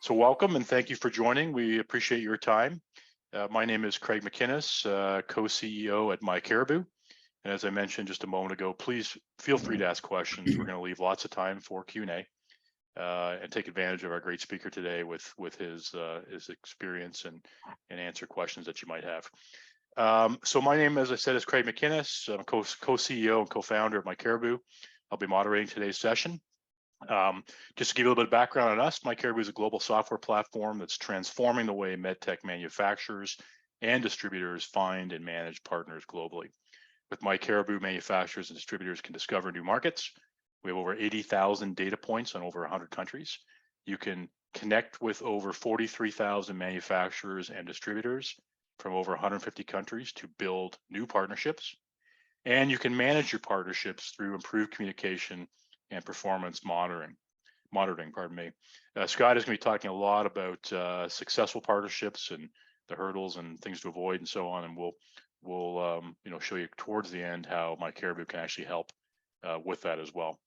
So welcome and thank you for joining. We appreciate your time. My name is Craig McInnes, co-CEO at myCaribou. And as I mentioned just a moment ago, please feel free to ask questions. We're going to leave lots of time for Q&A and take advantage of our great speaker today with his experience and answer questions that you might have. So my name, as I said, is Craig McInnes. I'm co-CEO and co-founder of myCaribou. I'll be moderating today's session. Just to give you a little bit of background on us, myCaribou is a global software platform that's transforming the way medtech manufacturers and distributors find and manage partners globally. With myCaribou, manufacturers and distributors can discover new markets. We have over 80,000 data points on over 100 countries. You can connect with over 43,000 manufacturers and distributors from over 150 countries to build new partnerships. And you can manage your partnerships through improved communication and performance monitoring. Scott is going to be talking a lot about successful partnerships and the hurdles and things to avoid and so on, and we'll show you towards the end how myCaribou can actually help with that as well.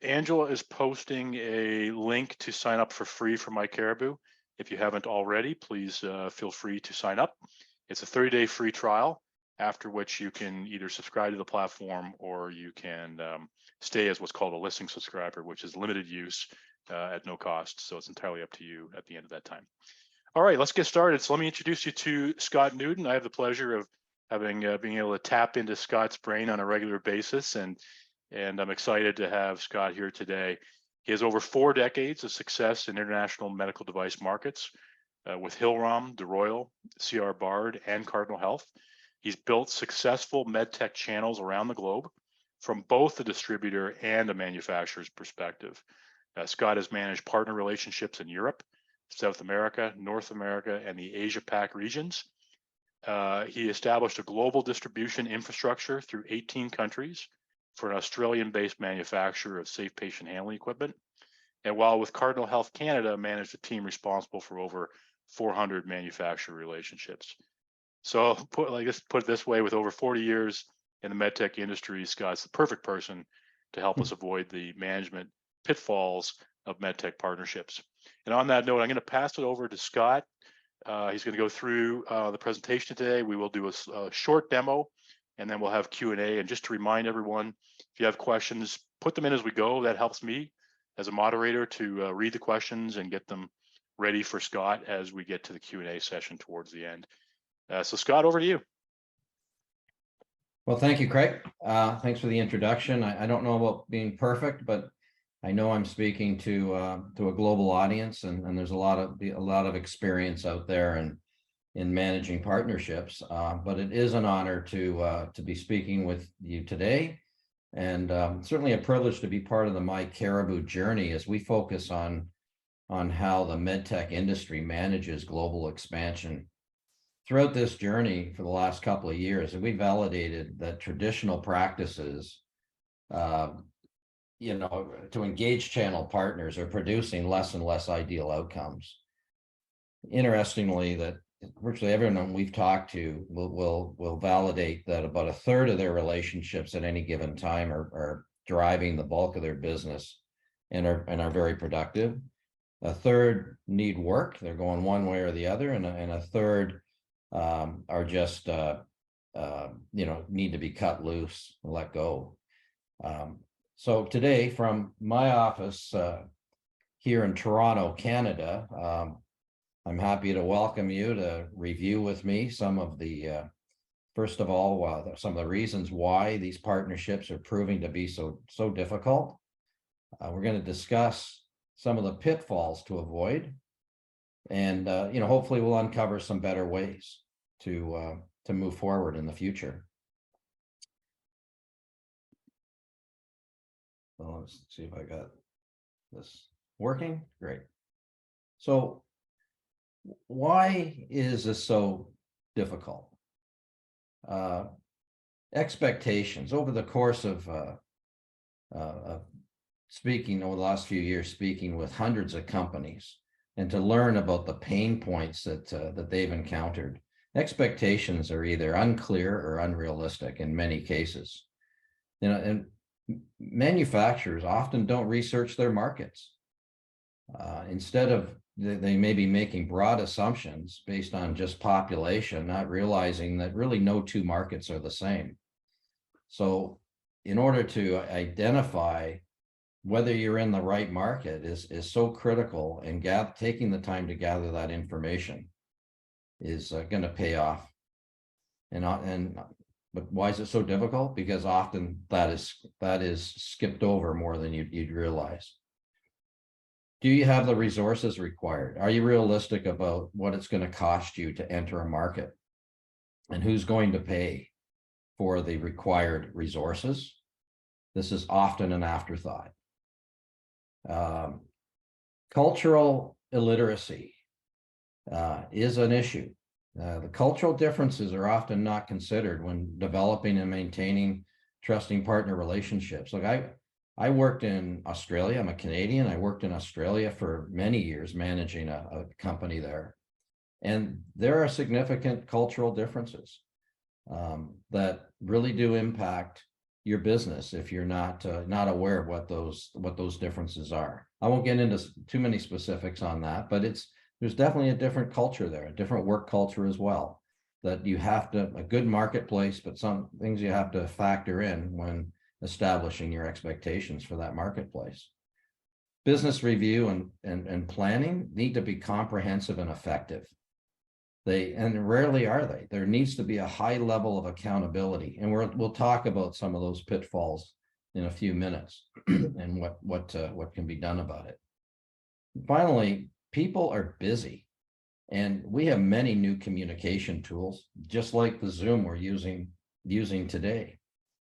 Angela is posting a link to sign up for free for myCaribou. If you haven't already, please feel free to sign up. It's a 30-day free trial, after which you can either subscribe to the platform or you can stay as what's called a listing subscriber, which is limited use at no cost. So it's entirely up to you at the end of that time. All right, let's get started. So let me introduce you to Scott Newton. I have the pleasure of having being able to tap into Scott's brain on a regular basis, and I'm excited to have Scott here today. He has over 4 decades of success in international medical device markets with Hillrom, De Royal, CR Bard, and Cardinal Health. He's built successful medtech channels around the globe from both the distributor and a manufacturer's perspective. Scott has managed partner relationships in Europe, South America, North America, and the Asia-Pac regions. He established a global distribution infrastructure through 18 countries for an Australian-based manufacturer of safe patient handling equipment. And while with Cardinal Health Canada, managed a team responsible for over 400 manufacturer relationships. So put it this way, with over 40 years in the medtech industry, Scott's the perfect person to help us avoid the management pitfalls of medtech partnerships. And on that note, I'm going to pass it over to Scott. He's going to go through the presentation today. We will do a short demo, and then we'll have Q&A. And just to remind everyone, if you have questions, put them in as we go. That helps me as a moderator to read the questions and get them ready for Scott as we get to the Q&A session towards the end. So Scott, over to you. Well, thank you, Craig. Thanks for the introduction. I don't know about being perfect, but I know I'm speaking to a global audience, and there's a lot of experience out there in managing partnerships. But it is an honor to be speaking with you today, and certainly a privilege to be part of the myCaribou journey as we focus on how the medtech industry manages global expansion. Throughout this journey for the last couple of years, we validated that traditional practices, to engage channel partners are producing less and less ideal outcomes. Interestingly, that virtually everyone we've talked to will validate that about a third of their relationships at any given time are driving the bulk of their business and are very productive. A third need work; they're going one way or the other, and a third are just need to be cut loose and let go. So today, from my office here in Toronto, Canada, I'm happy to welcome you to review with me some of the first of all some of the reasons why these partnerships are proving to be so difficult. We're going to discuss some of the pitfalls to avoid, and hopefully we'll uncover some better ways to move forward in the future. So let's see if I got this working. Great. So why is this so difficult? Expectations. Over the course of speaking over the last few years, speaking with hundreds of companies, and to learn about the pain points that they've encountered, expectations are either unclear or unrealistic in many cases. And manufacturers often don't research their markets. Instead of they may be making broad assumptions based on just population, not realizing that really no two markets are the same. So in order to identify whether you're in the right market is so critical, and taking the time to gather that information is going to pay off. But why is it so difficult? Because often that is skipped over more than you'd realize. Do you have the resources required? Are you realistic about what it's going to cost you to enter a market, and who's going to pay for the required resources? This is often an afterthought. Cultural illiteracy is an issue. The cultural differences are often not considered when developing and maintaining trusting partner relationships. Like I worked in Australia. I'm a Canadian. I worked in Australia for many years managing a company there. And there are significant cultural differences that really do impact your business if you're not aware of what those differences are. I won't get into too many specifics on that, but there's definitely a different culture there, a different work culture as well, that you have to, a good marketplace, but some things you have to factor in when establishing your expectations for that marketplace. Business review and planning need to be comprehensive and effective. And rarely are they. There needs to be a high level of accountability, and we'll talk about some of those pitfalls in a few minutes and what can be done about it. Finally, people are busy, and we have many new communication tools, just like the Zoom we're using today,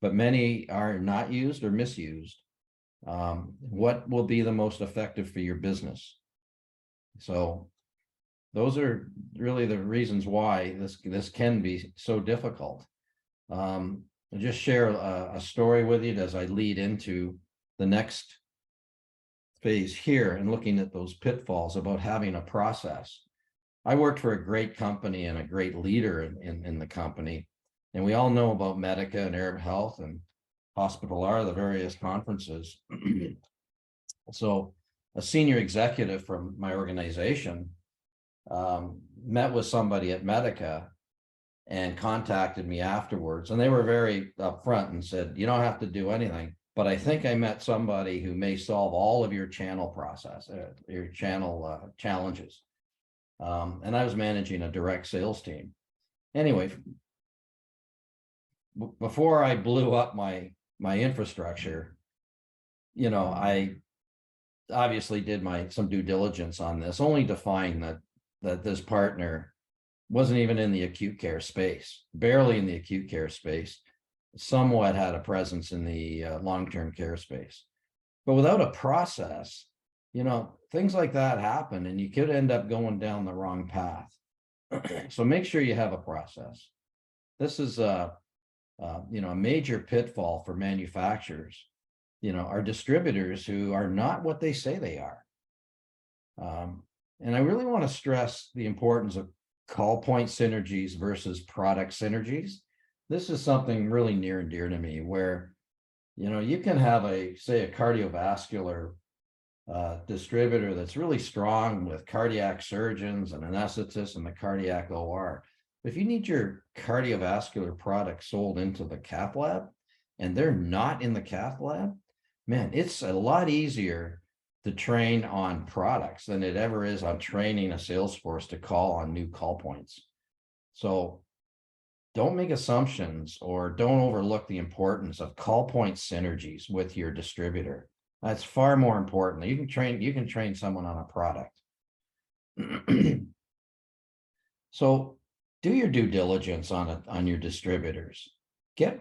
but many are not used or misused. What will be the most effective for your business? So those are really the reasons why this can be so difficult. I'll just share a story with you as I lead into the next phase here and looking at those pitfalls about having a process. I worked for a great company and a great leader in the company, and we all know about Medtech and Arab Health and Hospitalar, the various conferences. So a senior executive from my organization met with somebody at Medtech and contacted me afterwards, and they were very upfront and said, you don't have to do anything, but I think I met somebody who may solve all of your channel process, your channel challenges. And I was managing a direct sales team. Anyway, before I blew up my infrastructure, I obviously did some due diligence on this, only to find that this partner wasn't even in the acute care space, barely in the acute care space, somewhat had a presence in the long-term care space. But without a process, things like that happen, and you could end up going down the wrong path. So make sure you have a process. This is a major pitfall for manufacturers, are distributors who are not what they say they are. And I really want to stress the importance of call point synergies versus product synergies. This is something really near and dear to me, where, you can have a cardiovascular distributor that's really strong with cardiac surgeons and anesthetists in the cardiac OR. If you need your cardiovascular product sold into the cath lab and they're not in the cath lab, man, it's a lot easier to train on products than it ever is on training a sales force to call on new call points. So don't make assumptions or don't overlook the importance of call point synergies with your distributor. That's far more important. You can train someone on a product. So do your due diligence on your distributors. Get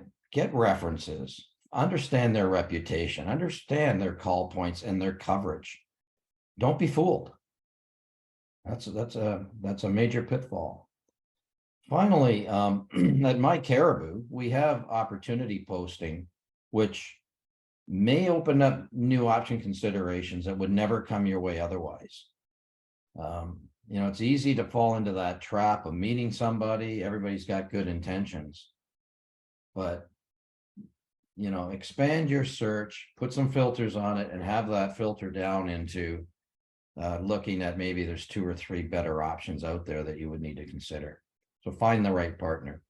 references. Understand their reputation, understand their call points and their coverage. Don't be fooled. That's a major pitfall. Finally, at myCaribou, we have opportunity posting, which may open up new option considerations that would never come your way otherwise. It's easy to fall into that trap of meeting somebody. Everybody's got good intentions, but expand your search, put some filters on it, and have that filter down into looking at maybe there's 2 or 3 better options out there that you would need to consider. So find the right partner.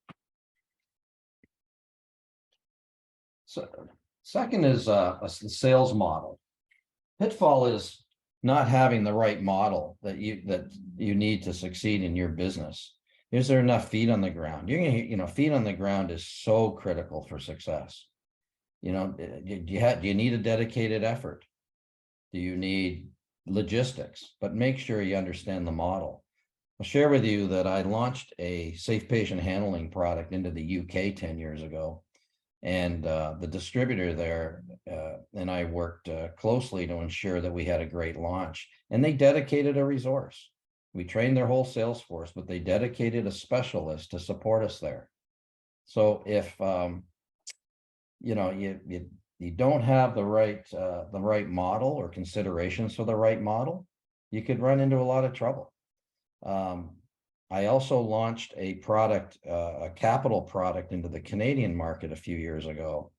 So second is a sales model. Pitfall is not having the right model that you need to succeed in your business. Is there enough feet on the ground? You're gonna, feet on the ground is so critical for success. Do you need a dedicated effort? Do you need logistics? But make sure you understand the model. I'll share with you that I launched a safe patient handling product into the UK 10 years ago. And the distributor there and I worked closely to ensure that we had a great launch. And they dedicated a resource. We trained their whole sales force, but they dedicated a specialist to support us there. So if you don't have the right model or considerations for the right model, you could run into a lot of trouble. I also launched a product, a capital product into the Canadian market a few years ago.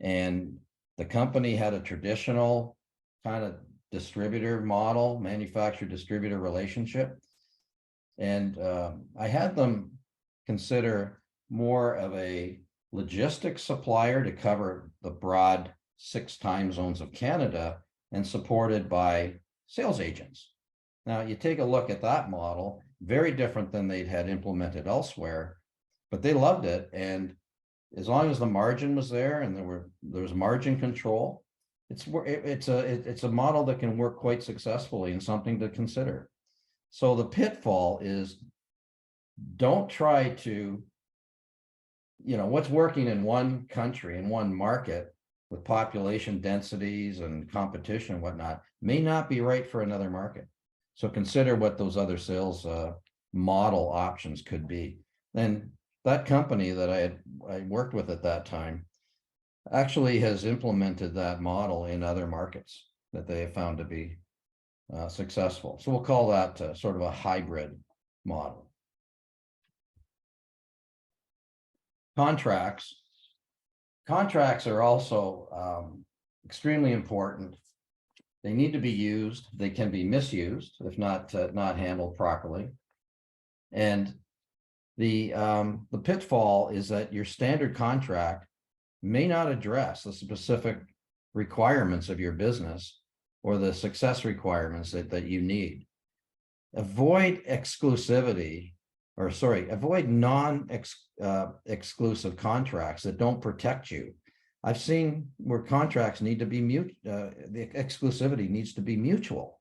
And the company had a traditional kind of distributor model, manufacturer distributor relationship. And I had them consider more of a logistics supplier to cover the broad 6 time zones of Canada and supported by sales agents. Now you take a look at that model, very different than they'd had implemented elsewhere, but they loved it. And as long as the margin was there and there was margin control, it's a model that can work quite successfully and something to consider. So the pitfall is, don't try to, what's working in one country, in one market with population densities and competition and whatnot may not be right for another market. So consider what those other sales model options could be. And that company that I worked with at that time actually has implemented that model in other markets that they have found to be successful. So we'll call that sort of a hybrid model. Contracts are also extremely important. They need to be used. They can be misused if not handled properly. And the pitfall is that your standard contract may not address the specific requirements of your business or the success requirements that you need. Avoid exclusivity, or sorry, avoid non-exclusive contracts that don't protect you. I've seen where contracts need to be the exclusivity needs to be mutual.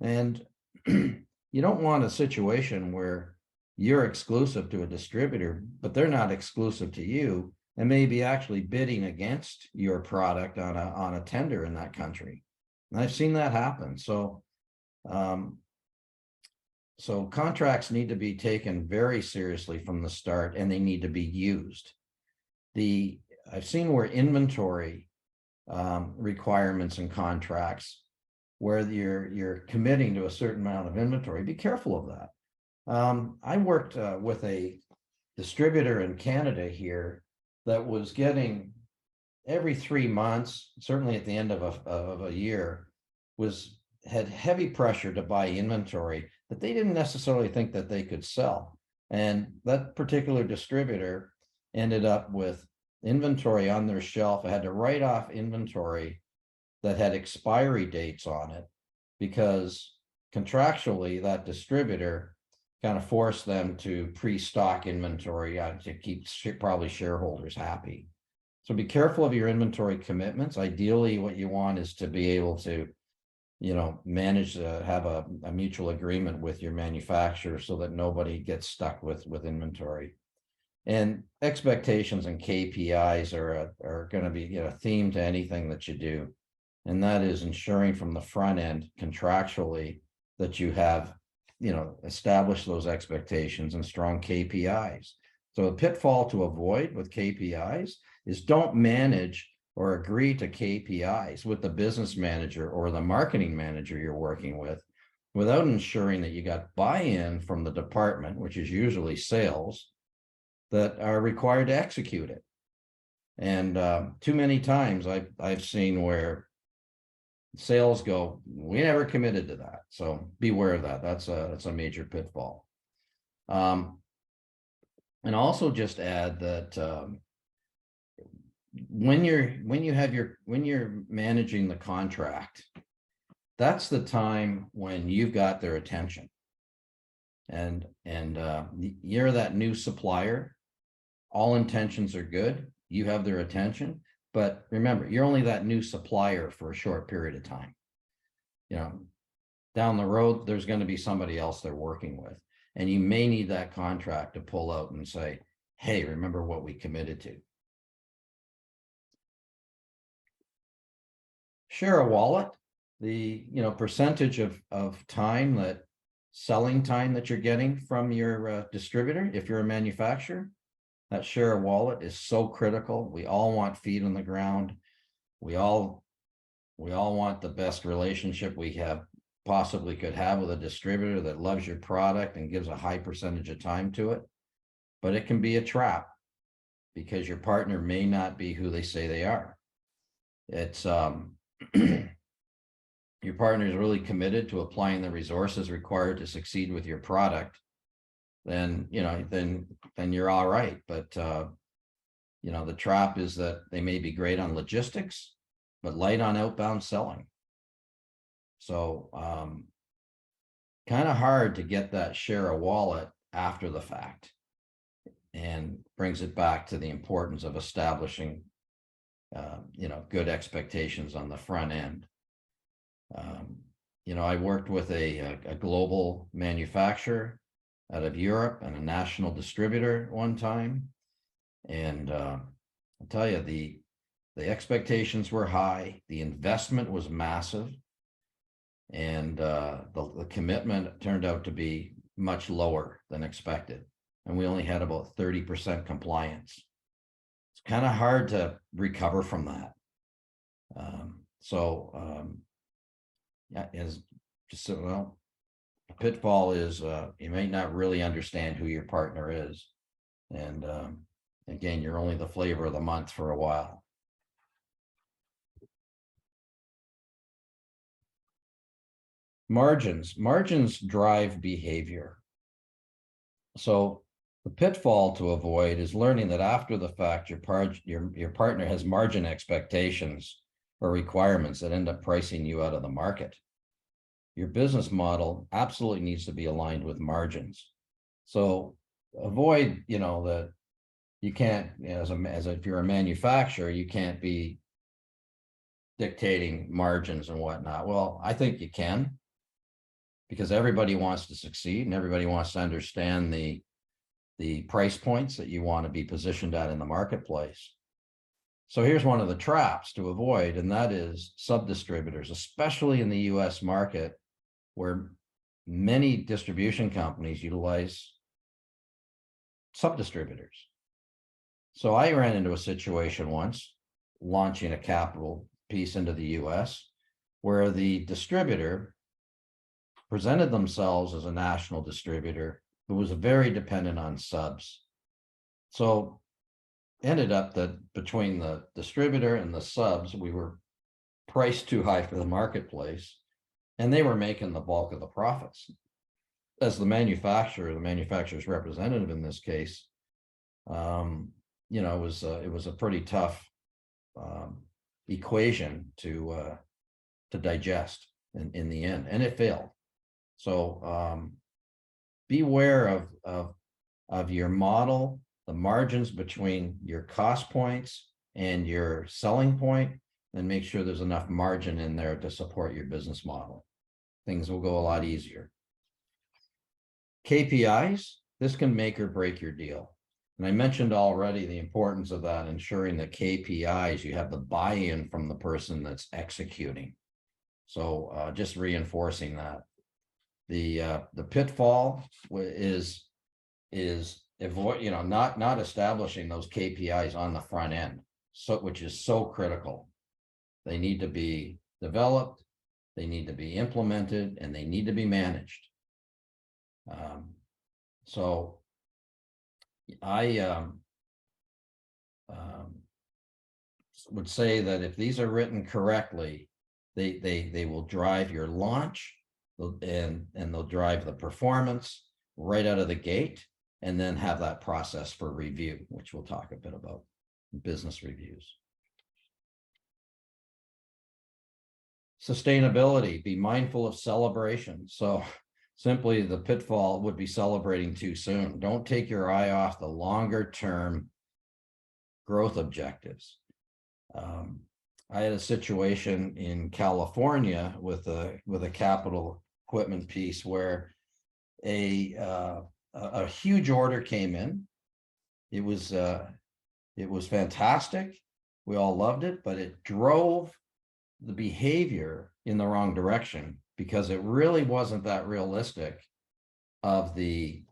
And you don't want a situation where you're exclusive to a distributor, but they're not exclusive to you and maybe actually bidding against your product on a tender in that country. And I've seen that happen. So contracts need to be taken very seriously from the start, and they need to be used. I've seen where inventory requirements and contracts, where you're committing to a certain amount of inventory, be careful of that. I worked with a distributor in Canada here that was getting every 3 months, certainly at the end of a year, had heavy pressure to buy inventory that they didn't necessarily think that they could sell. And that particular distributor ended up with inventory on their shelf. I had to write off inventory that had expiry dates on it because contractually that distributor kind of forced them to pre-stock inventory to keep probably shareholders happy. So be careful of your inventory commitments. Ideally, what you want is to be able to manage to have a mutual agreement with your manufacturer so that nobody gets stuck with inventory. And expectations and KPIs are going to be a theme to anything that you do. And that is ensuring from the front end contractually that you have, established those expectations and strong KPIs. So a pitfall to avoid with KPIs is don't manage or agree to KPIs with the business manager or the marketing manager you're working with without ensuring that you got buy-in from the department, which is usually sales, that are required to execute it. And too many times I've seen where sales go, we never committed to that. So beware of that. That's a major pitfall. And also just add that when you're managing the contract, that's the time when you've got their attention. And you're that new supplier. All intentions are good. You have their attention, but remember, you're only that new supplier for a short period of time. You know, down the road, there's going to be somebody else they're working with, and you may need that contract to pull out and say, hey, remember what we committed to. Share a wallet, the percentage of time, that selling time that you're getting from your distributor. If you're a manufacturer, that share a wallet is so critical. We all want feet on the ground. We all want the best relationship we possibly could have with a distributor that loves your product and gives a high percentage of time to it. But it can be a trap, because your partner may not be who they say they are. It's your partner is really committed to applying the resources required to succeed with your product, then you're all right. But the trap is that they may be great on logistics, but light on outbound selling. So kind of hard to get that share a wallet after the fact, and brings it back to the importance of establishing good expectations on the front end. I worked with a global manufacturer out of Europe and a national distributor one time. And I'll tell you, the expectations were high, the investment was massive, and the commitment turned out to be much lower than expected. And we only had about 30% compliance. It's kind of hard to recover from that. Yeah, is just a pitfall is you may not really understand who your partner is, and again, you're only the flavor of the month for a while. Margins drive behavior. So the pitfall to avoid is learning that after the fact, your partner has margin expectations or requirements that end up pricing you out of the market. Your business model absolutely needs to be aligned with margins. So avoid, that you can't, as if you're a manufacturer, you can't be dictating margins and whatnot. Well, I think you can, because everybody wants to succeed and everybody wants to understand the price points that you want to be positioned at in the marketplace. So here's one of the traps to avoid, and that is sub-distributors, especially in the US market, where many distribution companies utilize sub-distributors. So I ran into a situation once, launching a capital piece into the US, where the distributor presented themselves as a national distributor who was very dependent on subs. So ended up that between the distributor and the subs, we were priced too high for the marketplace, and they were making the bulk of the profits. As the manufacturer's representative in this case, it was a pretty tough equation to digest in the end, and it failed. So beware of your model, the margins between your cost points and your selling point, and make sure there's enough margin in there to support your business model. Things will go a lot easier. KPIs, this can make or break your deal. And I mentioned already the importance of that, ensuring that KPIs, you have the buy-in from the person that's executing. So just reinforcing that. The pitfall is avoid, not establishing those KPIs on the front end, which is so critical. They need to be developed, they need to be implemented, and they need to be managed. So I would say that if these are written correctly, They will drive your launch, and they'll drive the performance right out of the gate, and then have that process for review, which we'll talk a bit about, business reviews. Sustainability, be mindful of celebration. So simply the pitfall would be celebrating too soon. Don't take your eye off the longer term growth objectives. I had a situation in California with a capital equipment piece where a huge order came in. It was fantastic. We all loved it, but it drove the behavior in the wrong direction because it really wasn't that realistic of the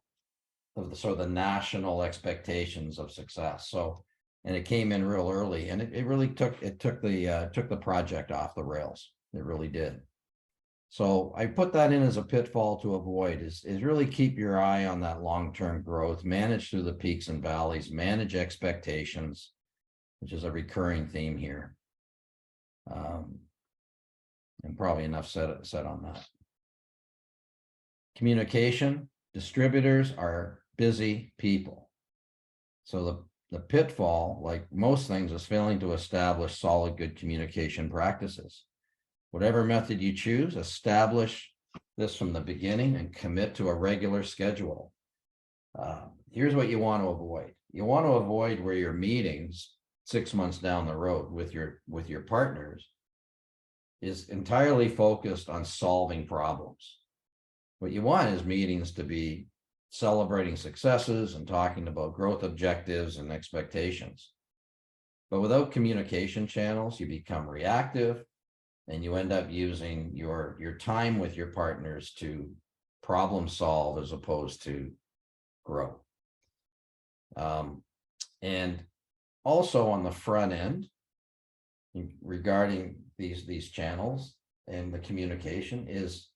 sort of the national expectations of success. So, and it came in real early, and it really took the project off the rails. It really did. So I put that in as a pitfall to avoid, is really keep your eye on that long-term growth, manage through the peaks and valleys, manage expectations, which is a recurring theme here. And probably enough said on that. Communication, distributors are busy people. So the pitfall, like most things, is failing to establish solid, good communication practices. Whatever method you choose, establish this from the beginning and commit to a regular schedule. Here's what you want to avoid. You want to avoid where your meetings 6 months down the road with your partners is entirely focused on solving problems. What you want is meetings to be celebrating successes and talking about growth objectives and expectations. But without communication channels, you become reactive, and you end up using your time with your partners to problem solve as opposed to grow. And also on the front end, regarding these channels and the communication, is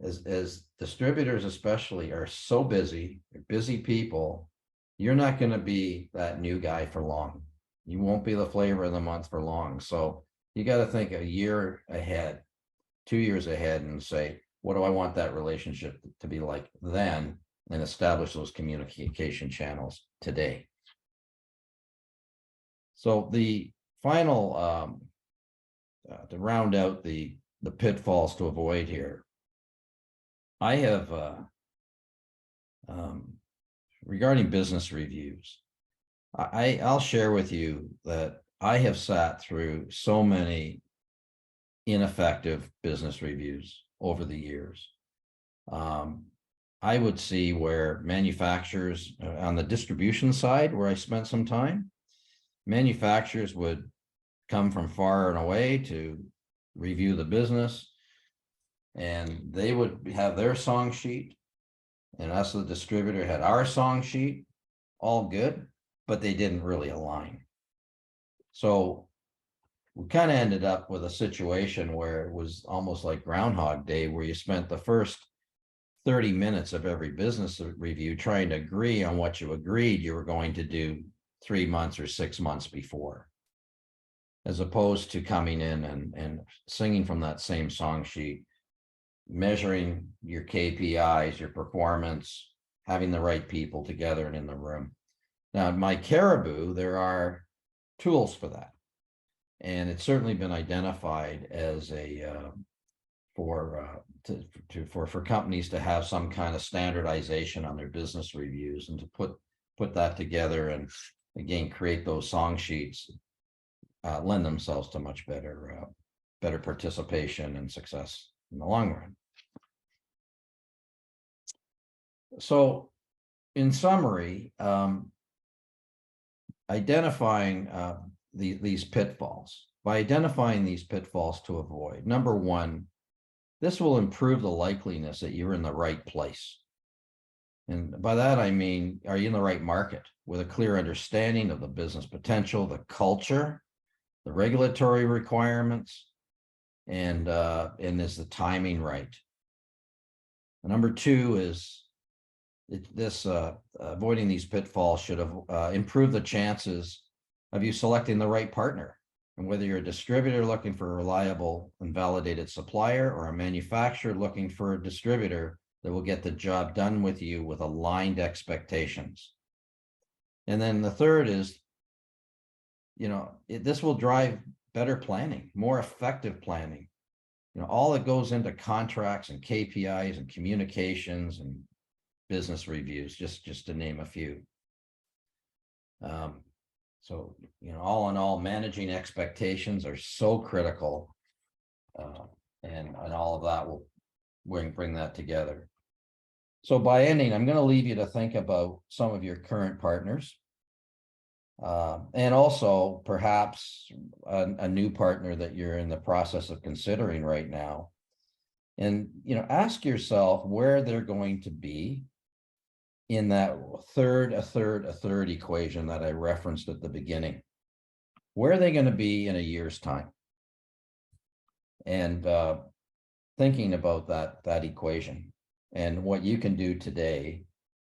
as distributors especially are so busy, they're busy people, you're not going to be that new guy for long. You won't be the flavor of the month for long. So you got to think a year ahead, 2 years ahead, and say, what do I want that relationship to be like then, and establish those communication channels today. So the final, to round out the pitfalls to avoid here, I have, regarding business reviews, I'll share with you that I have sat through so many ineffective business reviews over the years. I would see where manufacturers on the distribution side, where I spent some time, manufacturers would come from far and away to review the business, and they would have their song sheet, and us, the distributor, had our song sheet, all good, but they didn't really align. So we kind of ended up with a situation where it was almost like Groundhog Day, where you spent the first 30 minutes of every business review trying to agree on what you agreed you were going to do 3 months or 6 months before, as opposed to coming in and singing from that same song sheet, measuring your KPIs, your performance, having the right people together and in the room. Now, at myCaribou, there are tools for that. And it's certainly been identified as a for companies to have some kind of standardization on their business reviews, and to put that together and again create those song sheets, lend themselves to much better participation and success in the long run. So, in summary, identifying these pitfalls. By identifying these pitfalls to avoid, number one, this will improve the likeliness that you're in the right place. And by that, I mean, are you in the right market with a clear understanding of the business potential, the culture, the regulatory requirements, and is the timing right? Number two is avoiding these pitfalls should have improved the chances of you selecting the right partner And whether you're a distributor looking for a reliable and validated supplier, or a manufacturer looking for a distributor that will get the job done with you with aligned expectations. And then the third is, this will drive better planning, more effective planning. All that goes into contracts and KPIs and communications and business reviews, just to name a few. So, all in all, managing expectations are so critical, and all of that will bring that together. So by ending, I'm going to leave you to think about some of your current partners, and also perhaps a new partner that you're in the process of considering right now. And, ask yourself where they're going to be in that a third equation that I referenced at the beginning. Where are they going to be in a year's time? And thinking about that equation and what you can do today,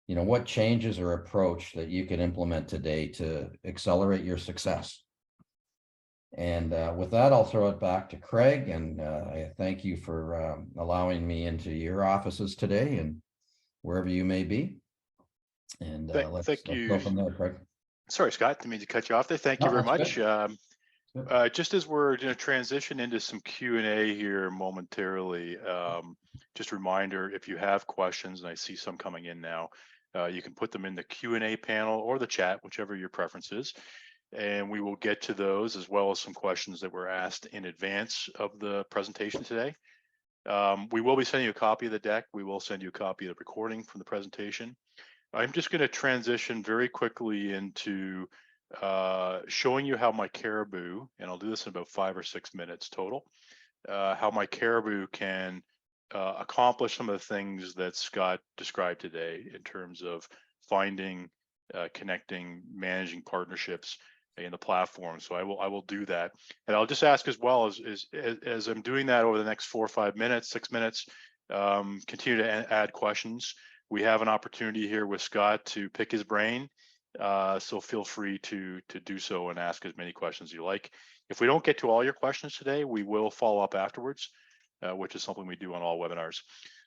what changes or approach that you can implement today to accelerate your success. And with that, I'll throw it back to Craig, and I thank you for allowing me into your offices today and wherever you may be. And let's go from there, Craig. Sorry, Scott, didn't mean to cut you off there. Thank you very much. Just as we're going to transition into some Q&A here momentarily, just a reminder, if you have questions, and I see some coming in now, you can put them in the Q&A panel or the chat, whichever your preference is, and we will get to those, as well as some questions that were asked in advance of the presentation today. We will be sending you a copy of the deck. We will send you a copy of the recording from the presentation. I'm just going to transition very quickly into showing you how myCaribou, and I'll do this in about 5 or 6 minutes total, how myCaribou can accomplish some of the things that Scott described today in terms of finding, connecting, managing partnerships in the platform. So I will do that, and I'll just ask as well as I'm doing that over the next 4 or 5 minutes, 6 minutes, continue to add questions. We have an opportunity here with Scott to pick his brain, so feel free to do so and ask as many questions as you like. If we don't get to all your questions today, we will follow up afterwards, which is something we do on all webinars.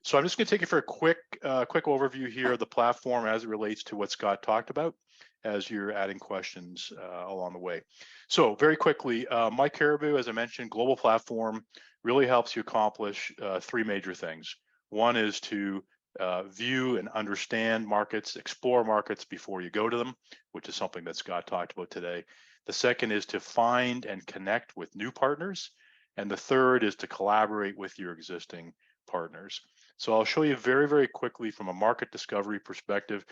So I'm just going to take you for a quick overview here of the platform as it relates to what Scott talked about, as you're adding questions along the way. So very quickly, myCaribou, as I mentioned, global platform, really helps you accomplish 3 major things. One is to view and understand markets, explore markets before you go to them, which is something that Scott talked about today. The second is to find and connect with new partners. And the third is to collaborate with your existing partners. So I'll show you very, very quickly from a market discovery perspective.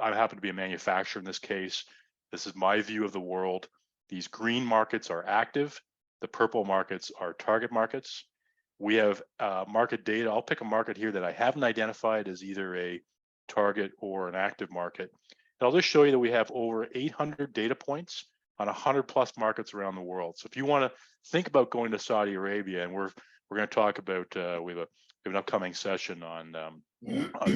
I happen to be a manufacturer in this case. This is my view of the world. These green markets are active. The purple markets are target markets. We have market data. I'll pick a market here that I haven't identified as either a target or an active market. And I'll just show you that we have over 800 data points on 100+ markets around the world. So if you want to think about going to Saudi Arabia, and we're going to talk about, we have an upcoming session on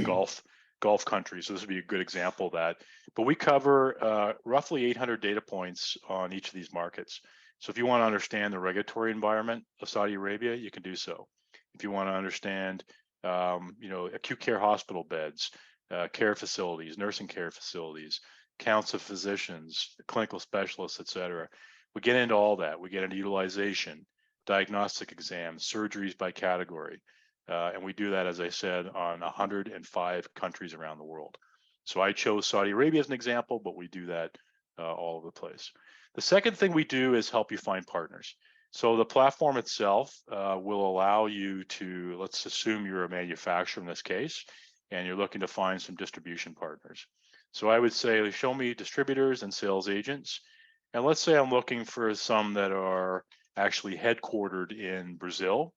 Gulf countries. So this would be a good example of that. But we cover roughly 800 data points on each of these markets. So if you want to understand the regulatory environment of Saudi Arabia, you can do so. If you want to understand, acute care hospital beds, care facilities, nursing care facilities, counts of physicians, clinical specialists, et cetera, we get into all that. We get into utilization, diagnostic exams, surgeries by category. And we do that, as I said, on 105 countries around the world. So I chose Saudi Arabia as an example, but we do that all over the place. The second thing we do is help you find partners. So the platform itself will allow you to, let's assume you're a manufacturer in this case, and you're looking to find some distribution partners. So I would say, show me distributors and sales agents. And let's say I'm looking for some that are actually headquartered in Brazil.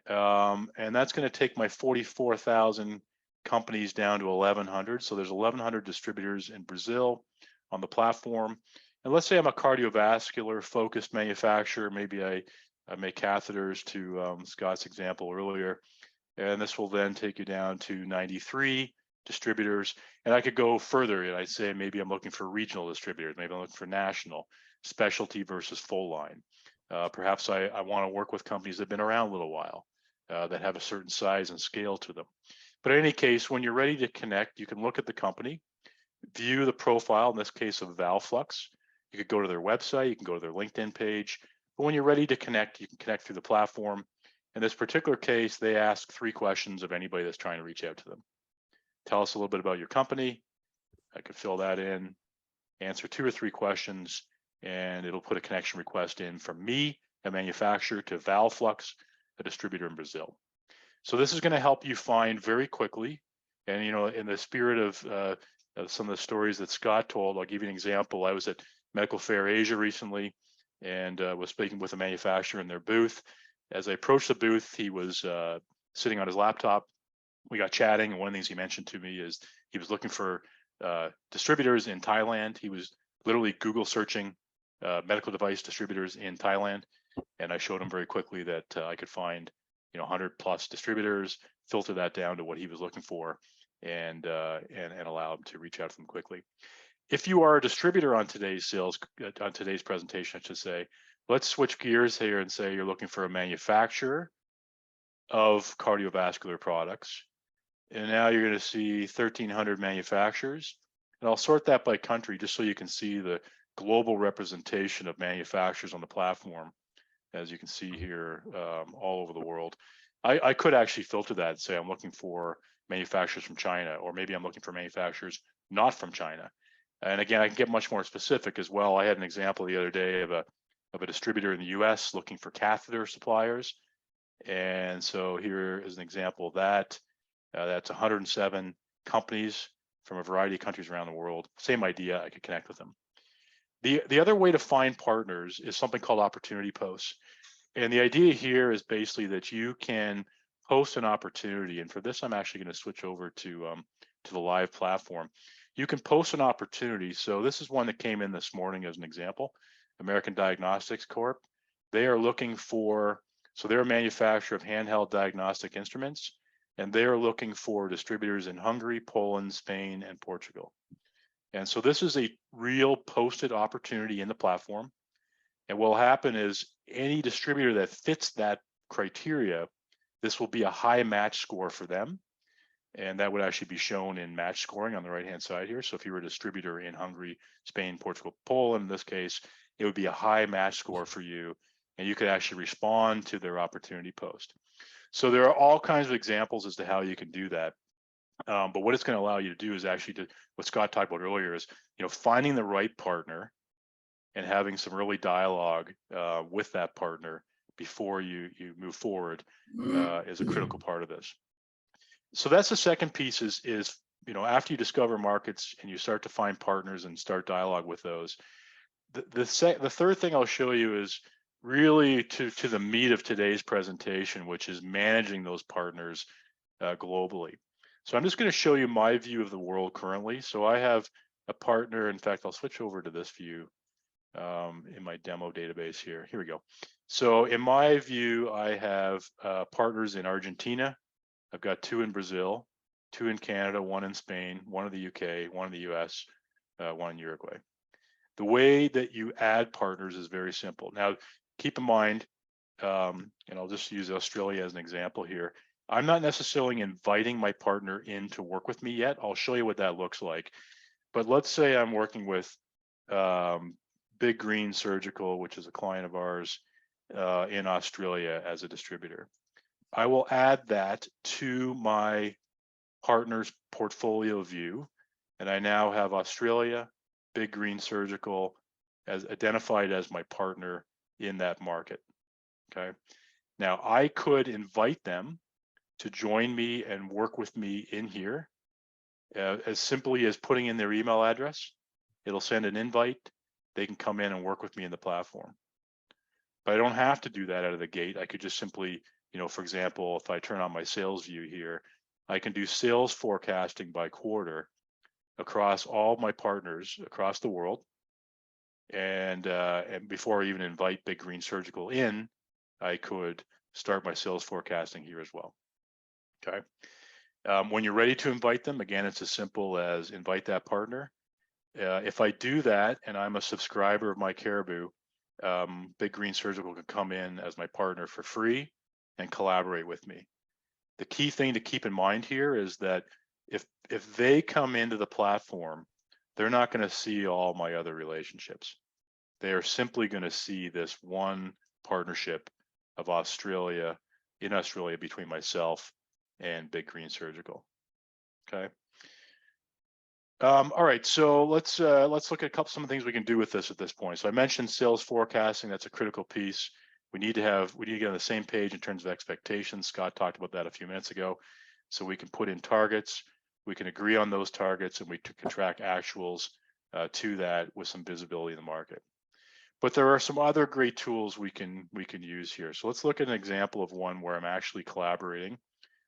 And that's going to take my 44,000 companies down to 1,100. So there's 1,100 distributors in Brazil on the platform. And let's say I'm a cardiovascular focused manufacturer. Maybe I make catheters, to Scott's example earlier. And this will then take you down to 93 distributors. And I could go further. And I'd say maybe I'm looking for regional distributors. Maybe I'm looking for national. specialty versus full line. Perhaps I want to work with companies that have been around a little while, that have a certain size and scale to them. But in any case, when you're ready to connect, you can look at the company, view the profile, in this case of Valflux. You could go to their website, you can go to their LinkedIn page. But when you're ready to connect, you can connect through the platform. In this particular case, they ask 3 questions of anybody that's trying to reach out to them. Tell us a little bit about your company. I could fill that in, answer 2 or 3 questions, and it'll put a connection request in from me, a manufacturer, to Valflux, a distributor in Brazil. So this is going to help you find very quickly. And, you know, in the spirit of some of the stories that Scott told, I'll give you an example. I was at Medical Fair Asia recently and was speaking with a manufacturer in their booth. As I approached the booth, he was sitting on his laptop. We got chatting, and one of the things he mentioned to me is he was looking for distributors in Thailand. He was literally Google searching medical device distributors in Thailand, and I showed him very quickly that I could find 100 plus distributors, filter that down to what he was looking for, and allow him to reach out to them quickly. If you are a distributor on today's presentation, I should say, let's switch gears here and say you're looking for a manufacturer of cardiovascular products. And now you're going to see 1,300 manufacturers. And I'll sort that by country just so you can see the global representation of manufacturers on the platform. As you can see here, all over the world. I could actually filter that and say I'm looking for manufacturers from China, or maybe I'm looking for manufacturers not from China. And again, I can get much more specific as well. I had an example the other day of a distributor in the US looking for catheter suppliers. And so here is an example of that. That's 107 companies from a variety of countries around the world. Same idea, I could connect with them. The other way to find partners is something called opportunity posts. And the idea here is basically that you can post an opportunity. And for this, I'm actually going to switch over to the live platform. You can post an opportunity. So this is one that came in this morning as an example. American Diagnostics Corp. They are looking for, so they're a manufacturer of handheld diagnostic instruments, and they are looking for distributors in Hungary, Poland, Spain, and Portugal. And so this is a real posted opportunity in the platform. And what will happen is any distributor that fits that criteria, this will be a high match score for them. And that would actually be shown in match scoring on the right-hand side here. So if you were a distributor in Hungary, Spain, Portugal, Poland, in this case, it would be a high match score for you. And you could actually respond to their opportunity post. So there are all kinds of examples as to how you can do that. But what it's going to allow you to do is actually to what Scott talked about earlier is, finding the right partner and having some early dialogue with that partner before you move forward is a critical part of this. So that's the second piece is after you discover markets and you start to find partners and start dialogue with those. The third thing I'll show you is really to the meat of today's presentation, which is managing those partners globally. So I'm just going to show you my view of the world currently. So I have a partner. In fact, I'll switch over to this view in my demo database here. Here we go. So in my view, I have partners in Argentina. I've got 2 in Brazil, 2 in Canada, 1 in Spain, 1 in the UK, 1 in the US, 1 in Uruguay. The way that you add partners is very simple. Now, keep in mind, and I'll just use Australia as an example here. I'm not necessarily inviting my partner in to work with me yet. I'll show you what that looks like. But let's say I'm working with Big Green Surgical, which is a client of ours in Australia as a distributor. I will add that to my partner's portfolio view. And I now have Australia, Big Green Surgical as identified as my partner in that market. Okay. Now I could invite them to join me and work with me in here as simply as putting in their email address. It'll send an invite. They can come in and work with me in the platform. But I don't have to do that out of the gate. I could just simply, for example, if I turn on my sales view here, I can do sales forecasting by quarter across all my partners across the world. And before I even invite Big Green Surgical in, I could start my sales forecasting here as well. Okay. When you're ready to invite them, again, it's as simple as invite that partner. If I do that and I'm a subscriber of myCaribou, Big Green Surgical can come in as my partner for free and collaborate with me. The key thing to keep in mind here is that if they come into the platform, they're not going to see all my other relationships. They are simply going to see this one partnership of Australia, in Australia, between myself and Big Green Surgical. Okay. All right, so let's look at some of the things we can do with this at this point. So I mentioned sales forecasting. That's a critical piece. We need to get on the same page in terms of expectations. Scott talked about that a few minutes ago. So we can put in targets, we can agree on those targets, and we can track actuals to that with some visibility in the market. But there are some other great tools we can use here. So let's look at an example of one where I'm actually collaborating.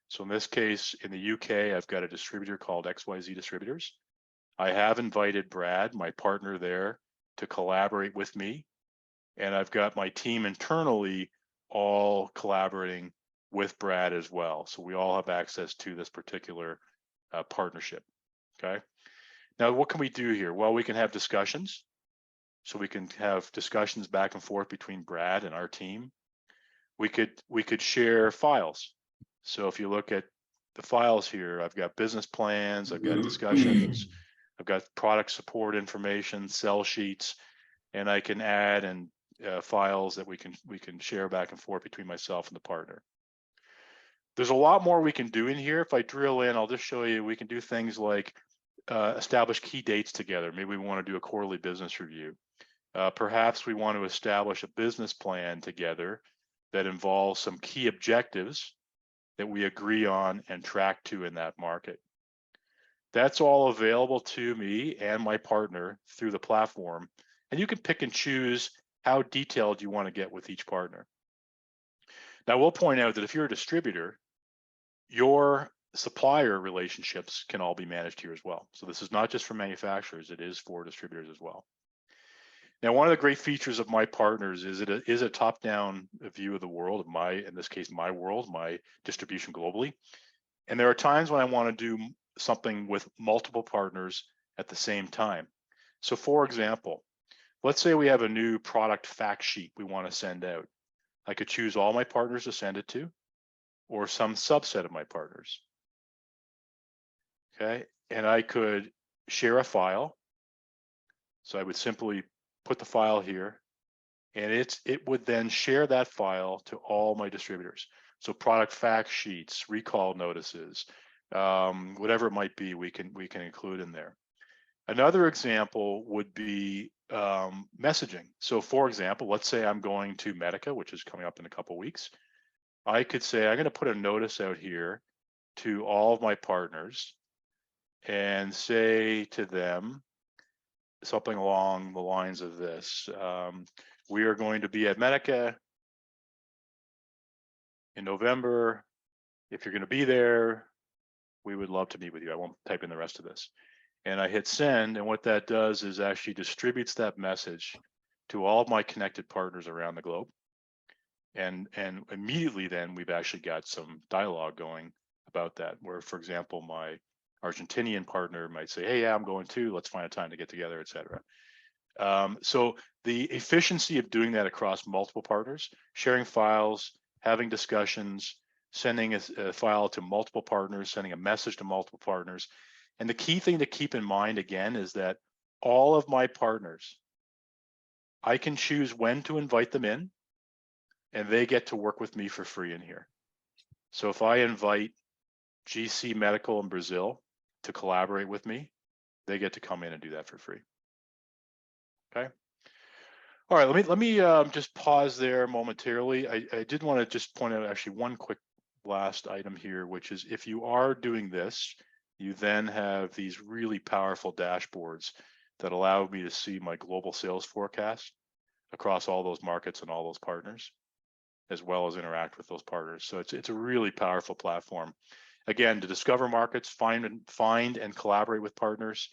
So in this case, in the UK, I've got a distributor called XYZ Distributors. I have invited Brad, my partner there, to collaborate with me. And I've got my team internally all collaborating with Brad as well. So we all have access to this particular partnership, okay? Now, what can we do here? Well, we can have discussions. So we can have discussions back and forth between Brad and our team. We could share files. So if you look at the files here, I've got business plans, I've got discussions, I've got product support information, sell sheets, and I can add and files that we can share back and forth between myself and the partner. There's a lot more we can do in here. If I drill in, I'll just show you. We can do things like establish key dates together. Maybe we want to do a quarterly business review. Perhaps we want to establish a business plan together that involves some key objectives that we agree on and track to in that market. That's all available to me and my partner through the platform. And you can pick and choose how detailed you want to get with each partner. Now, we'll point out that if you're a distributor, your supplier relationships can all be managed here as well. So this is not just for manufacturers, it is for distributors as well. Now, one of the great features of my partners is it is a top-down view of the world, of in this case, my world, my distribution globally. And there are times when I want to do something with multiple partners at the same time. So for example, let's say we have a new product fact sheet we want to send out. I could choose all my partners to send it to, or some subset of my partners. Okay, and I could share a file. So I would simply put the file here, and it would then share that file to all my distributors. So product fact sheets, recall notices, whatever it might be, we can include in there. Another example would be messaging. So for example, let's say I'm going to Medtech, which is coming up in a couple of weeks. I could say I'm going to put a notice out here to all of my partners and say to them something along the lines of this. We are going to be at Medtech in November. If you're going to be there, we would love to meet with you. I won't type in the rest of this. And I hit send, and what that does is actually distributes that message to all of my connected partners around the globe. And immediately then we've actually got some dialogue going about that, where, for example, my Argentinian partner might say, hey, yeah, I'm going too, let's find a time to get together, etc. So the efficiency of doing that across multiple partners, sharing files, having discussions, sending a file to multiple partners, sending a message to multiple partners. And the key thing to keep in mind, again, is that all of my partners, I can choose when to invite them in, and they get to work with me for free in here. So if I invite GC Medical in Brazil to collaborate with me, they get to come in and do that for free. Okay. All right, let me just pause there momentarily. I did want to just point out actually one quick last item here, which is if you are doing this, you then have these really powerful dashboards that allow me to see my global sales forecast across all those markets and all those partners, as well as interact with those partners. So it's a really powerful platform. Again, to discover markets, find and collaborate with partners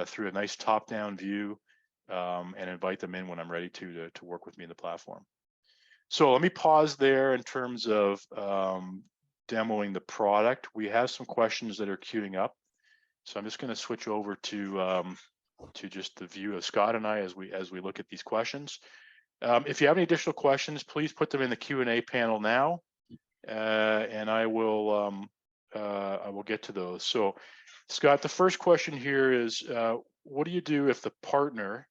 through a nice top-down view, and invite them in when I'm ready to work with me in the platform. So let me pause there in terms of demoing the product. We have some questions that are queuing up. So I'm just going to switch over to just the view of Scott and I as we look at these questions. If you have any additional questions, please put them in the Q&A panel now, and I will get to those. So, Scott, the first question here is, what do you do if the partner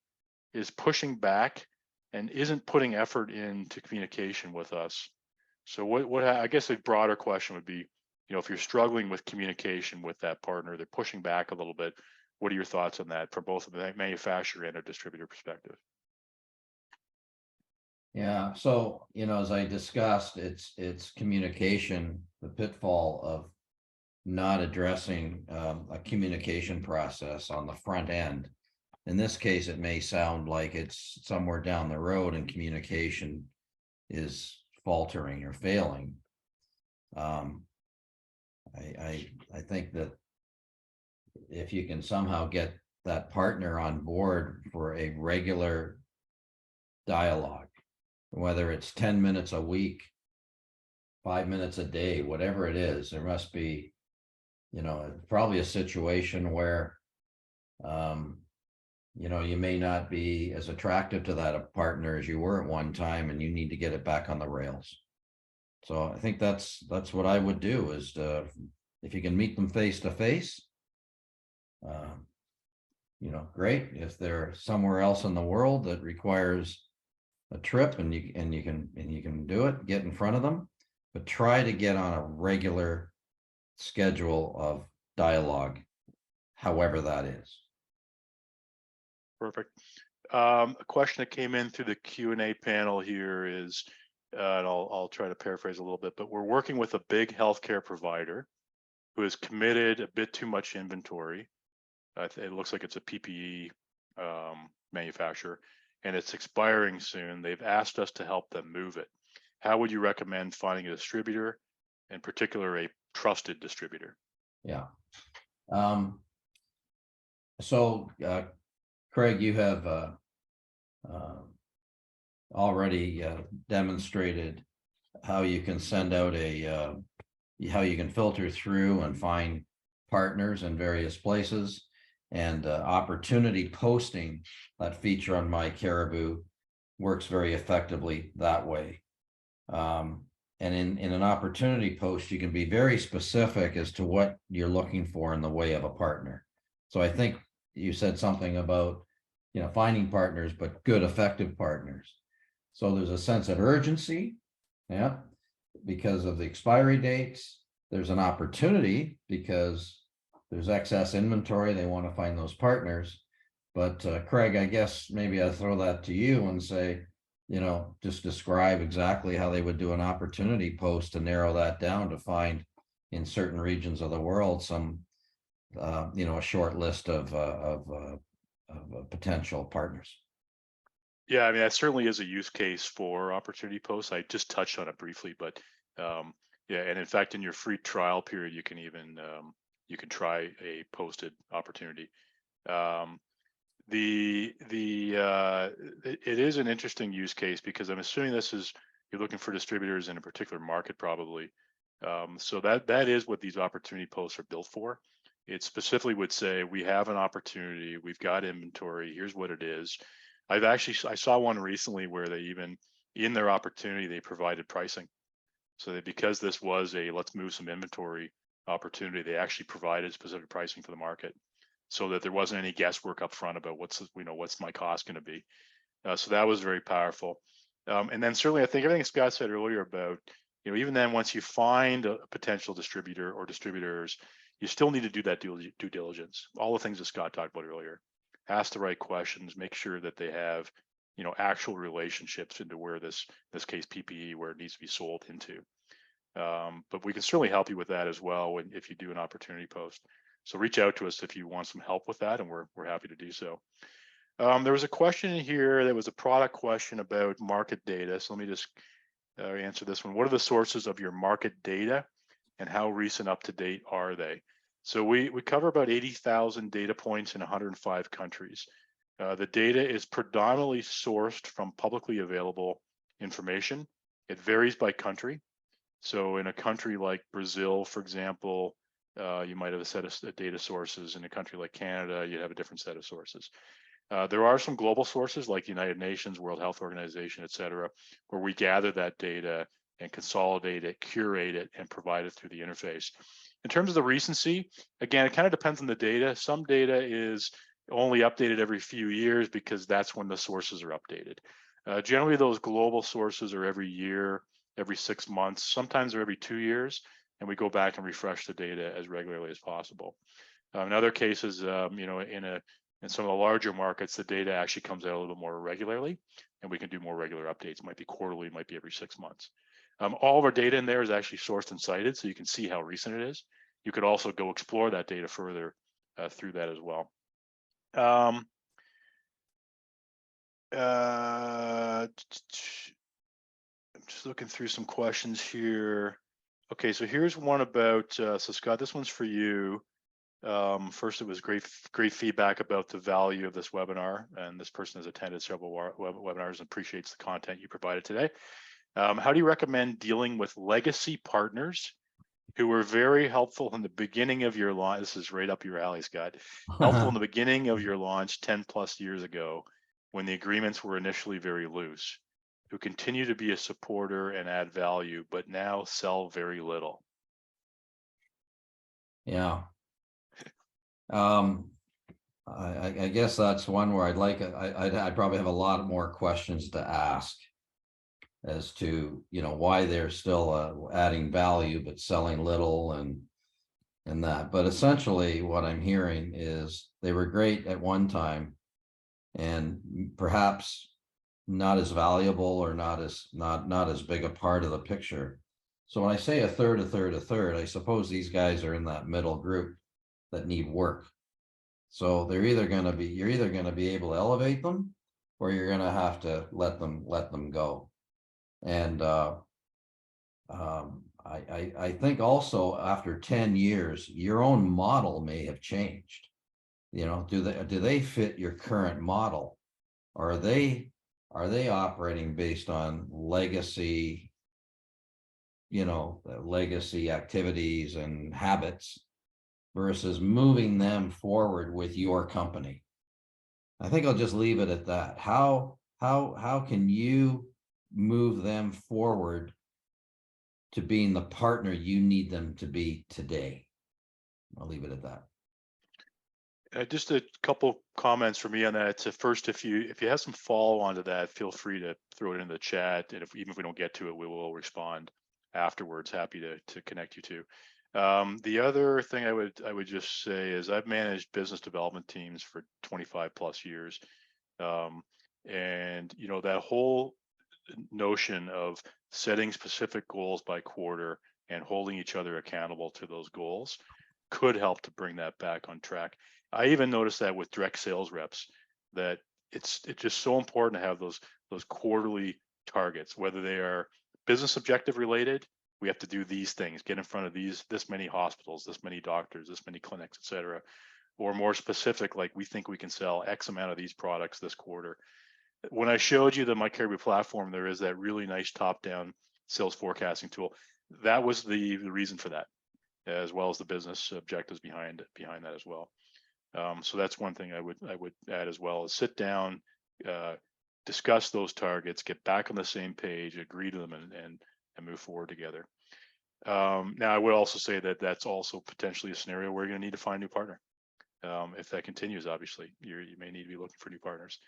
is pushing back and isn't putting effort into communication with us? So what I guess a broader question would be, if you're struggling with communication with that partner, they're pushing back a little bit. What are your thoughts on that from both a manufacturer and a distributor perspective? Yeah, so as I discussed, it's communication, the pitfall of not addressing a communication process on the front end. In this case, it may sound like it's somewhere down the road and communication is faltering or failing. I think that if you can somehow get that partner on board for a regular dialogue, whether it's 10 minutes a week, 5 minutes a day, whatever it is, there must be, probably a situation where, you may not be as attractive to that partner as you were at one time, and you need to get it back on the rails. So I think that's what I would do is if you can meet them face to face, great. If they're somewhere else in the world that requires a trip and you can do it, get in front of them, but try to get on a regular schedule of dialogue, however that is. Perfect. A question that came in through the Q&A panel here is, and I'll try to paraphrase a little bit, but we're working with a big healthcare provider who has committed a bit too much inventory. It looks like it's a PPE manufacturer, and it's expiring soon. They've asked us to help them move it. How would you recommend finding a distributor, in particular a trusted distributor? Yeah. So Craig, you have already demonstrated how you can send out how you can filter through and find partners in various places, and opportunity posting, that feature on myCaribou, works very effectively that way. And in an opportunity post, you can be very specific as to what you're looking for in the way of a partner. So I think you said something about, finding partners, but good, effective partners. So there's a sense of urgency, yeah, because of the expiry dates. There's an opportunity because there's excess inventory. They want to find those partners. But Craig, I guess maybe I'll throw that to you and say, just describe exactly how they would do an opportunity post to narrow that down to find in certain regions of the world some, a short list of potential partners. Yeah, I mean, that certainly is a use case for opportunity posts. I just touched on it briefly, but yeah, and in fact, in your free trial period, you can even you can try a posted opportunity. It is an interesting use case because I'm assuming you're looking for distributors in a particular market, probably. So that is what these opportunity posts are built for. It specifically would say, we have an opportunity, we've got inventory, here's what it is. I saw one recently where they even, in their opportunity, they provided pricing. So that because this was a let's move some inventory opportunity, they actually provided specific pricing for the market, so that there wasn't any guesswork up front about what's my cost going to be. So that was very powerful. And then certainly, I think everything Scott said earlier about, even then, once you find a potential distributor or distributors, you still need to do that due diligence. All the things that Scott talked about earlier. Ask the right questions, make sure that they have, actual relationships into where this case PPE, where it needs to be sold into. But we can certainly help you with that as well if you do an opportunity post. So reach out to us if you want some help with that, and we're happy to do so. There was a question in here that was a product question about market data. So let me just answer this one. What are the sources of your market data, and how recent up to date are they? So we cover about 80,000 data points in 105 countries. The data is predominantly sourced from publicly available information. It varies by country. So in a country like Brazil, for example, You might have a set of data sources. In a country like Canada, you have a different set of sources. There are some global sources like the United Nations, World Health Organization, et cetera, where we gather that data and consolidate it, curate it, and provide it through the interface. In terms of the recency, again, it kind of depends on the data. Some data is only updated every few years because that's when the sources are updated. Generally, those global sources are every year, every 6 months, sometimes they're every 2 years, and we go back and refresh the data as regularly as possible. In other cases, in some of the larger markets, the data actually comes out a little bit more regularly, and we can do more regular updates. It might be quarterly, it might be every 6 months. All of our data in there is actually sourced and cited, so you can see how recent it is. You could also go explore that data further through that as well. I'm just looking through some questions here. Okay, so here's one about, so Scott, this one's for you. First, it was great feedback about the value of this webinar, and this person has attended several webinars and appreciates the content you provided today. How do you recommend dealing with legacy partners who were very helpful in the beginning of your launch? This is right up your alley, Scott. Helpful in the beginning of your launch 10 plus years ago, when the agreements were initially very loose, who continue to be a supporter and add value, but now sell very little. Yeah. I guess that's one where I'd probably have a lot more questions to ask as to, why they're still adding value but selling little and that. But essentially what I'm hearing is they were great at one time and perhaps not as valuable or not as big a part of the picture. So when I say a third, I suppose these guys are in that middle group that need work. So you're either going to be able to elevate them, or you're going to have to let them go. And I think also after 10 years, your own model may have changed. Do they fit your current model, or are they operating based on legacy, legacy activities and habits versus moving them forward with your company? I think I'll just leave it at that. How can you move them forward to being the partner you need them to be today? I'll leave it at that. Just a couple comments for me on that. So first, if you have some follow on to that, feel free to throw it in the chat, and even if we don't get to it, we will respond afterwards. Happy to connect you to. The other thing I would just say is I've managed business development teams for 25 plus years, and that whole notion of setting specific goals by quarter and holding each other accountable to those goals could help to bring that back on track. I even noticed that with direct sales reps, that it's just so important to have those quarterly targets, whether they are business objective related. We have to do these things, get in front of this many hospitals, this many doctors, this many clinics, et cetera, or more specific, like we think we can sell X amount of these products this quarter. When I showed you the myCaribou platform, there is that really nice top-down sales forecasting tool. That was the reason for that, as well as the business objectives behind that as well. So that's one thing I would add as well, is sit down, discuss those targets, get back on the same page, agree to them, and move forward together. Now, I would also say that that's also potentially a scenario where you're going to need to find a new partner. If that continues, obviously, you may need to be looking for new partners.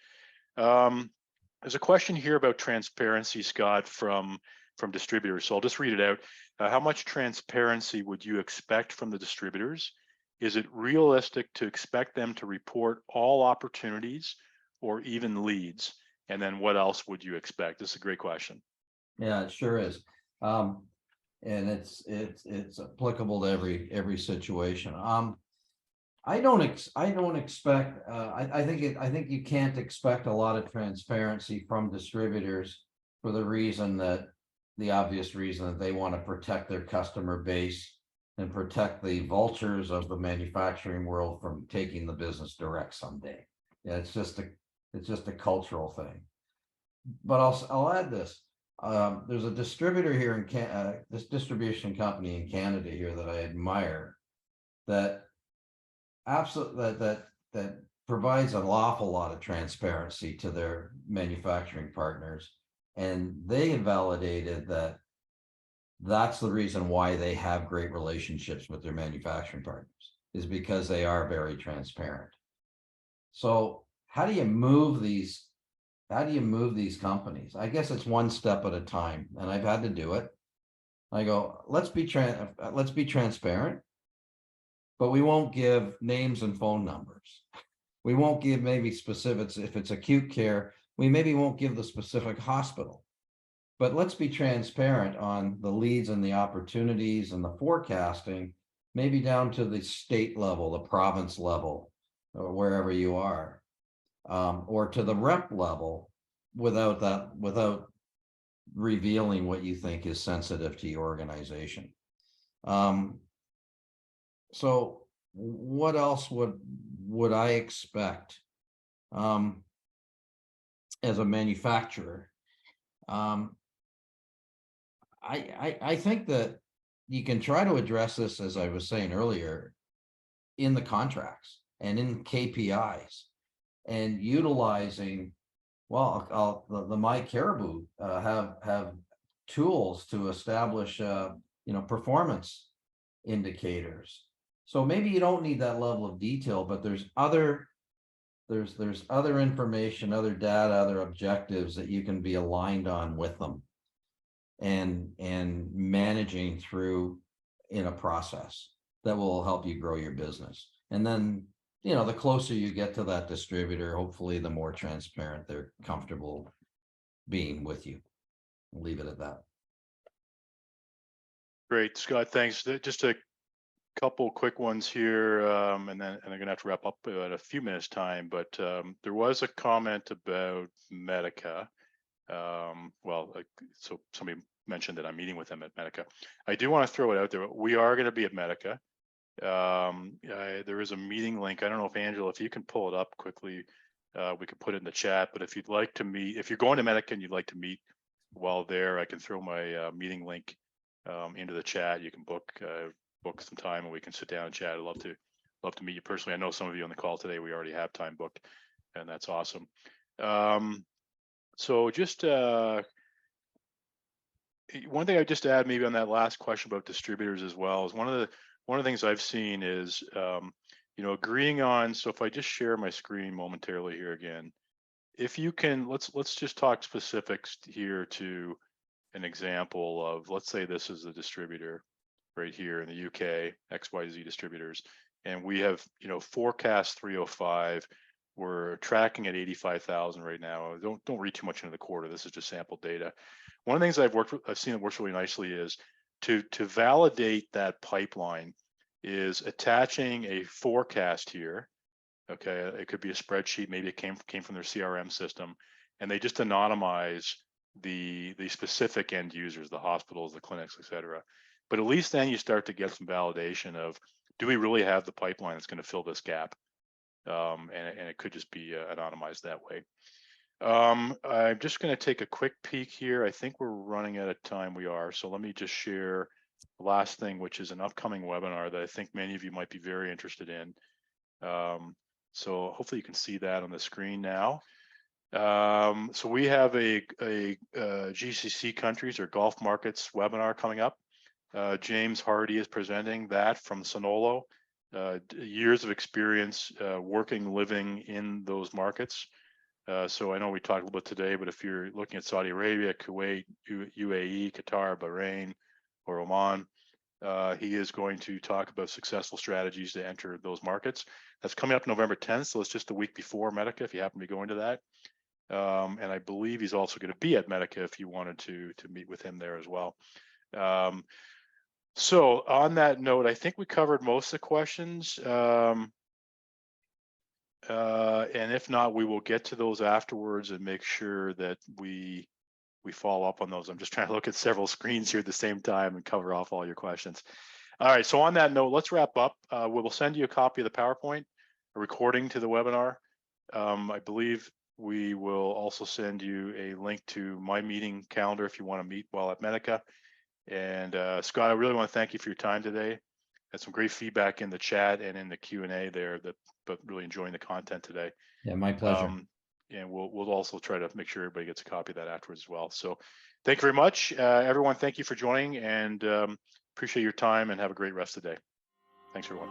There's a question here about transparency, Scott, from distributors. So I'll just read it out. How much transparency would you expect from the distributors? Is it realistic to expect them to report all opportunities or even leads? And then what else would you expect? This is a great question. Yeah, it sure is. And it's applicable to every situation. I don't expect. I think you can't expect a lot of transparency from distributors for the obvious reason that they want to protect their customer base and protect the vultures of the manufacturing world from taking the business direct someday. Yeah, it's just a cultural thing. But I'll add this. There's a distributor here in this distribution company in Canada here that I admire. that absolutely that provides an awful lot of transparency to their manufacturing partners, and they have validated that that's the reason why they have great relationships with their manufacturing partners, is because they are very transparent. So how do you move these companies? I guess it's one step at a time, and I've had to do it. I go, let's be transparent, but we won't give names and phone numbers. We won't give maybe specifics. If it's acute care, we maybe won't give the specific hospital. But let's be transparent on the leads and the opportunities and the forecasting, maybe down to the state level, the province level, or wherever you are, or to the rep level, without revealing what you think is sensitive to your organization. So what else would I expect as a manufacturer? I think that you can try to address this, as I was saying earlier, in the contracts and in KPIs, and utilizing, well, the myCaribou have tools to establish performance indicators. So maybe you don't need that level of detail, but there's other information, other data, other objectives that you can be aligned on with them, and managing through in a process that will help you grow your business. And then, the closer you get to that distributor, hopefully the more transparent they're comfortable being with you. I'll leave it at that. Great, Scott. Thanks. Just a couple quick ones here, and then I'm gonna have to wrap up in a few minutes time, but there was a comment about Medtech. So somebody mentioned that I'm meeting with them at Medtech. I do want to throw it out there. We are going to be at Medtech. There is a meeting link. I don't know if Angela, if you can pull it up quickly, we could put it in the chat. But if you'd like to meet, if you're going to Medtech and you'd like to meet while there, I can throw my meeting link into the chat. You can book some time and we can sit down and chat. I'd love to meet you personally. I know some of you on the call today, we already have time booked, and that's awesome. So just one thing I just add maybe on that last question about distributors as well is one of the things I've seen is agreeing on. So if I just share my screen momentarily here again, if you can, let's just talk specifics here to an example of, let's say this is the distributor right here in the UK, XYZ distributors, and we have forecast 305. We're tracking at 85,000 right now. Don't read too much into the quarter. This is just sample data. One of the things I've seen that works really nicely is to validate that pipeline is attaching a forecast here. Okay, it could be a spreadsheet. Maybe it came from their CRM system, and they just anonymize the specific end users, the hospitals, the clinics, etc. But at least then you start to get some validation of, do we really have the pipeline that's going to fill this gap? And it could just be anonymized that way. I'm just going to take a quick peek here. I think we're running out of time. We are. So let me just share the last thing, which is an upcoming webinar that I think many of you might be very interested in. So hopefully you can see that on the screen now. So we have a GCC countries or Gulf markets webinar coming up. James Hardy is presenting that from Sonolo. Years of experience working, living in those markets. So I know we talked a little bit today, but if you're looking at Saudi Arabia, Kuwait, UAE, Qatar, Bahrain, or Oman, he is going to talk about successful strategies to enter those markets. That's coming up November 10th, so it's just a week before Medtech if you happen to be going to that. And I believe he's also going to be at Medtech if you wanted to meet with him there as well. So on that note, I think we covered most of the questions. And if not, we will get to those afterwards and make sure that we follow up on those. I'm just trying to look at several screens here at the same time and cover off all your questions. All right, so on that note, let's wrap up. We will send you a copy of the PowerPoint, a recording to the webinar. I believe we will also send you a link to my meeting calendar if you want to meet while at Medtech. And Scott, I really want to thank you for your time today. Had some great feedback in the chat and in the Q&A there, but really enjoying the content today. Yeah, my pleasure. And we'll also try to make sure everybody gets a copy of that afterwards as well. So thank you very much, everyone. Thank you for joining, and appreciate your time, and have a great rest of the day. Thanks, everyone.